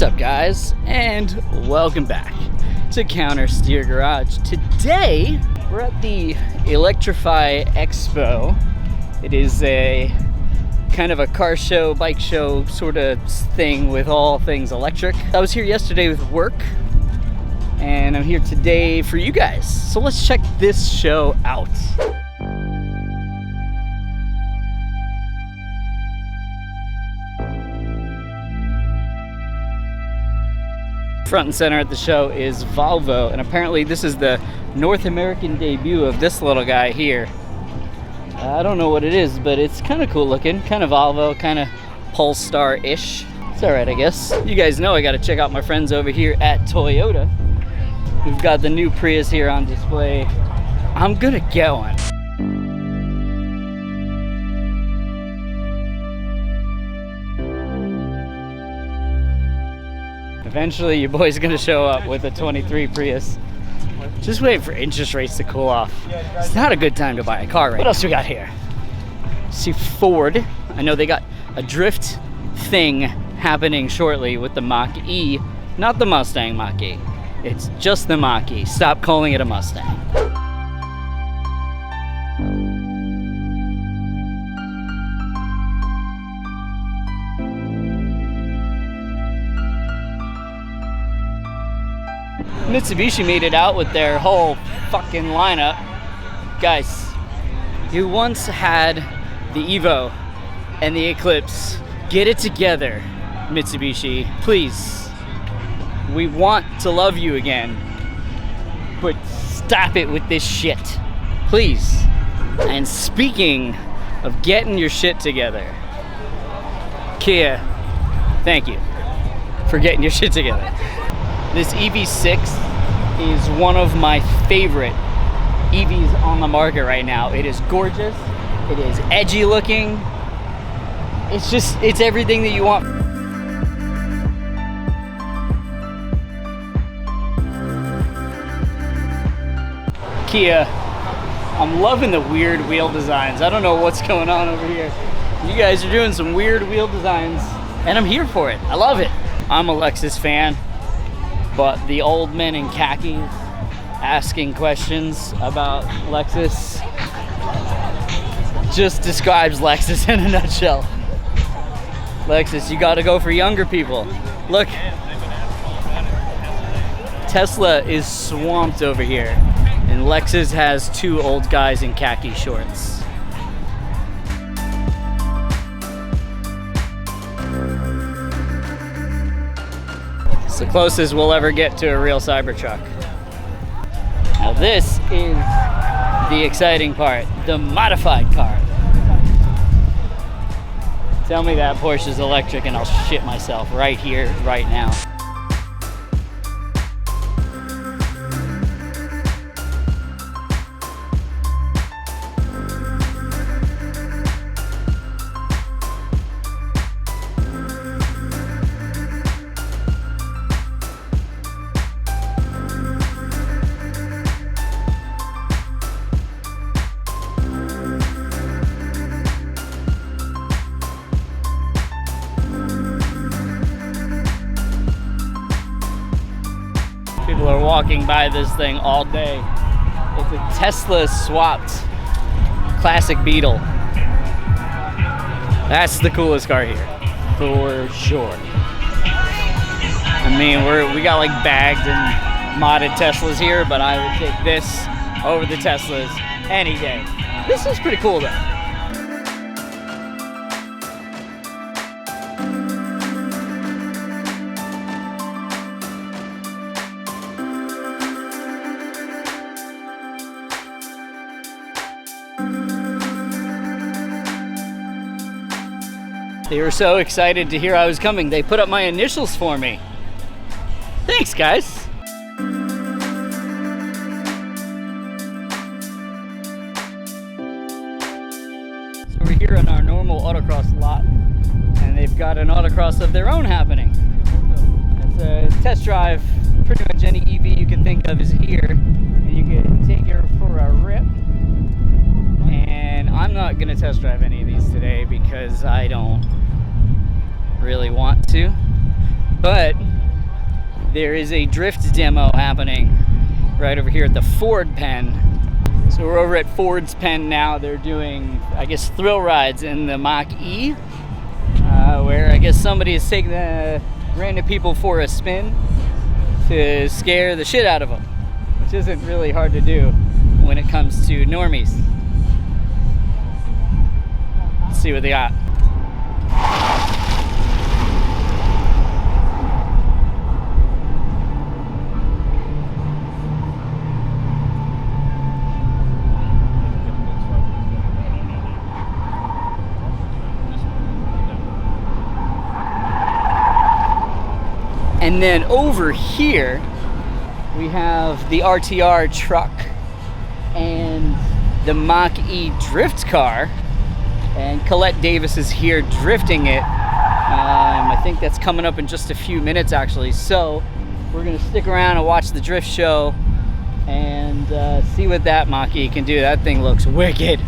up, guys, and welcome back to Counter Steer Garage. Today we're at the Electrify Expo. It is a kind of a car show, bike show sort of thing with all things electric. I was here yesterday with work, and I'm here today for you guys. So let's check this show out. Front and center at the show is Volvo, and apparently this is the North American debut of this little guy here. I don't know what it is, but it's kind of cool looking, kind of Volvo, kind of Polestar-ish. It's all right, I guess. You guys know I got to check out my friends over here at Toyota. We've got the new Prius here on display. I'm gonna get one. Eventually your boy's gonna show up with a 23 Prius. Just wait for interest rates to cool off. It's not a good time to buy a car right now. What else we got here? See, Ford. I know they got a drift thing happening shortly with the Mach-E. Not the Mustang Mach-E. It's just the Mach-E. Stop calling it a Mustang. Mitsubishi made it out with their whole fucking lineup. Guys, you once had the Evo and the Eclipse. Get it together, Mitsubishi. Please. We want to love you again. But stop it with this shit. Please. And speaking of getting your shit together, Kia, thank you for getting your shit together. This EV6 is one of my favorite EVs on the market right now. It is gorgeous. It is edgy looking. It's everything that you want. Kia, I'm loving the weird wheel designs. I don't know what's going on over here. You guys are doing some weird wheel designs, and I'm here for it. I love it. I'm a Lexus fan. But the old men in khakis asking questions about Lexus just describes Lexus in a nutshell. Lexus, you gotta go for younger people. Look, Tesla is swamped over here, and Lexus has two old guys in khaki shorts. It's the closest we'll ever get to a real Cybertruck. Now this is the exciting part, the modified car. Tell me that Porsche's electric and I'll shit myself right here, right now. People are walking by this thing all day. It's a Tesla swapped classic Beetle. That's the coolest car here, for sure. I mean, we got like bagged and modded Teslas here, but I would take this over the Teslas any day. This is pretty cool though. They were so excited to hear I was coming, they put up my initials for me. Thanks, guys. So we're here on our normal autocross lot, and they've got an autocross of their own happening. It's a test drive. Pretty much any EV you can think of is here, and you can take her for a rip. And I'm not gonna test drive any of these today because I don't really want to, but there is a drift demo happening right over here at the Ford pen. So we're over at Ford's pen now. They're doing, I guess, thrill rides in the Mach-E, where I guess somebody is taking the random people for a spin to scare the shit out of them, which isn't really hard to do when it comes to normies. Let's see what they got. And then over here, we have the RTR truck and the Mach-E drift car. And Colette Davis is here drifting it. I think that's coming up in just a few minutes, actually. So we're gonna stick around and watch the drift show and see what that Mach-E can do. That thing looks wicked.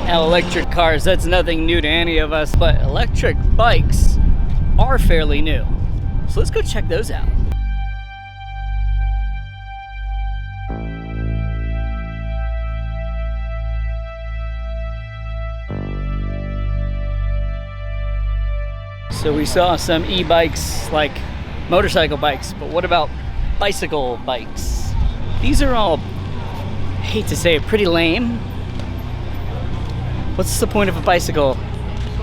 Now, electric cars, that's nothing new to any of us, but electric bikes are fairly new. So let's go check those out. So we saw some e-bikes, like motorcycle bikes, but what about bicycle bikes? These are all, I hate to say it, pretty lame. What's the point of a bicycle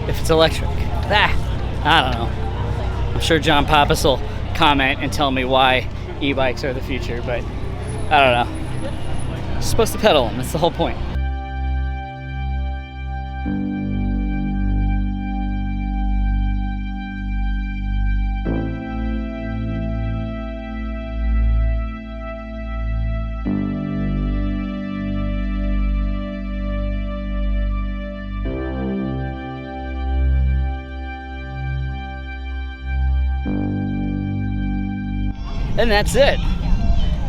if it's electric? I don't know. I'm sure John Pappas will comment and tell me why e-bikes are the future, but I don't know. You're supposed to pedal them, that's the whole point. And that's it.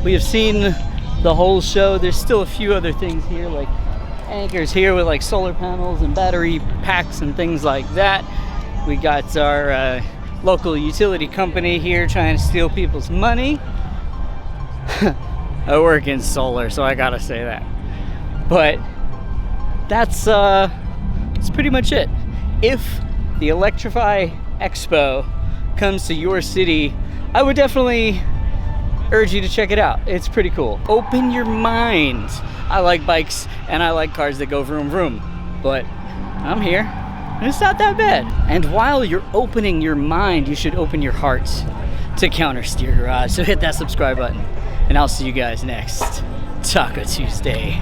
We have seen the whole show. There's still a few other things here, like anchors here with like solar panels and battery packs and things like that. We got our local utility company here trying to steal people's money. I work in solar, so I gotta say that. But that's pretty much it. If the Electrify Expo comes to your city, I would definitely urge you to check it out. It's pretty cool. Open your mind. I like bikes and I like cars that go vroom vroom, but I'm here and it's not that bad. And while you're opening your mind, you should open your heart to Counter Steer Garage. So hit that subscribe button and I'll see you guys next Taco Tuesday.